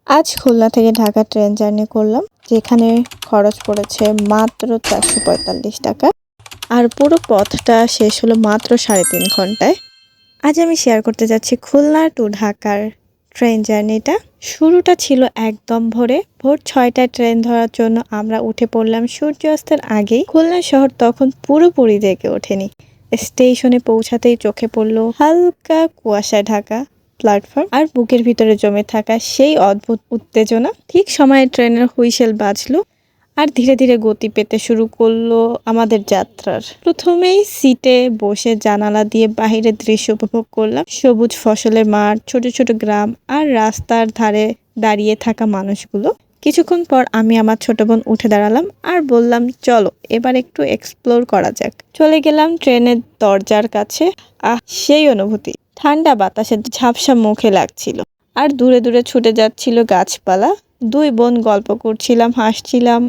আজ খুলনা থেকে Dhaka train journey করলাম, যেখানে খরচ পড়েছে মাত্র ৪৪৫ টাকা। আর পুরো পথটা শেষ হলো মাত্র ৩.৫ ঘন্টায়। আজ আমি শেয়ার করতে যাচ্ছি খুলনা টু ঢাকার ট্রেন জার্নিটা। শুরুটা ছিল একদম ভোর ৬টায় ট্রেন ধরার জন্য আমরা উঠে পড়লাম সূর্যাস্তের আগেই। খুলনা শহর তখন পুরোপুরি জেগে ওঠেনি। স্টেশনে পৌঁছাতেই চোখে পড়লো হালকা কুয়াশায় ঢাকা প্ল্যাটফর্ম আর বুকের ভিতরে জমে থাকা সেই অদ্ভুত উত্তেজনা। ঠিক সময়ে ট্রেনের হুইসেল বাজলো আর ধীরে ধীরে গতি পেতে শুরু করলো আমাদের যাত্রার। প্রথমেই সিটে বসে জানালা দিয়ে বাহিরের দৃশ্য উপভোগ করলাম। সবুজ ফসলের মাঠ, ছোট ছোট গ্রাম আর রাস্তার ধারে দাঁড়িয়ে থাকা মানুষগুলো। কিছুক্ষণ পর আমি আমার ছোট বোন উঠে দাঁড়ালাম আর বললাম, চলো এবার একটু এক্সপ্লোর করা যাক। চলে গেলাম ট্রেনের দরজার কাছে। সেই অনুভূতি! ঠান্ডা বাতাসের ঝাপসা মুখে লাগছিল আর দূরে দূরে ছুটে যাচ্ছিল গাছপালা। দুই বোন গল্প করছিলাম, হাসছিলাম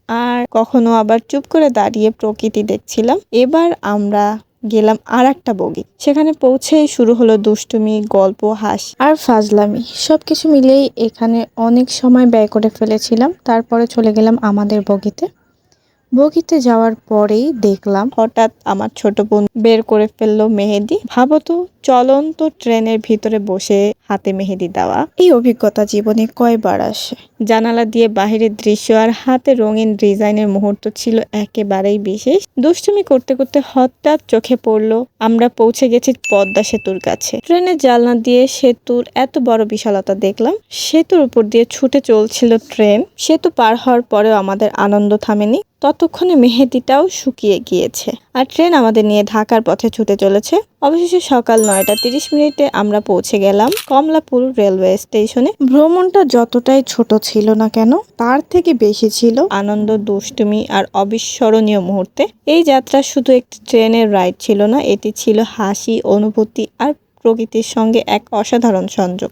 আর কখনো আবার চুপ করে দাঁড়িয়ে প্রকৃতি দেখছিলাম। এবার আমরা গেলাম আর একটা বগি। সেখানে পৌঁছেই শুরু হলো দুষ্টুমি, গল্প, হাসি আর ফাজলামি। সবকিছু মিলেই এখানে অনেক সময় ব্যয় করে ফেলেছিলাম। তারপরে চলে গেলাম আমাদের বগিতে যাওয়ার পরেই দেখলাম হঠাৎ আমার ছোট বোন বের করে ফেললো মেহেদি। ভাবতো চলন্ত ট্রেনের ভিতরে বসে হাতে মেহেদি দেওয়া। এই অভিজ্ঞতা জীবনে কয়বার আসে। জানালা দিয়ে বাহিরের দৃশ্য আর হাতে রঙিন ডিজাইনের মুহূর্ত ছিল একেবারেই বিশেষ। দুষ্টুমি করতে করতে হঠাৎ চোখে পড়লো আমরা পৌঁছে গেছি পদ্মা সেতুর কাছে। ট্রেনের জানলা দিয়ে সেতুর এত বড় বিশালতা দেখলাম। সেতুর উপর দিয়ে ছুটে চলছিল ট্রেন। সেতু পার হওয়ার পরেও আমাদের আনন্দ থামেনি। ততক্ষণে মেহেদিটাও শুকিয়ে গিয়েছে আর ট্রেন আমাদের নিয়ে ঢাকার পথে ছুটে চলেছে। অবশেষে সকাল ৯টা ৩০ আমরা পৌঁছে গেলাম কমলাপুর রেলওয়ে স্টেশনে। ভ্রমণটা যতটাই ছোট ছিল না কেন, তার থেকে বেশি ছিল আনন্দ, দুষ্টুমি আর অবিস্মরণীয় মুহূর্তে। এই যাত্রা শুধু একটি ট্রেনের রাইড ছিল না, এটি ছিল হাসি, অনুভূতি আর প্রকৃতির সঙ্গে এক অসাধারণ সংযোগ।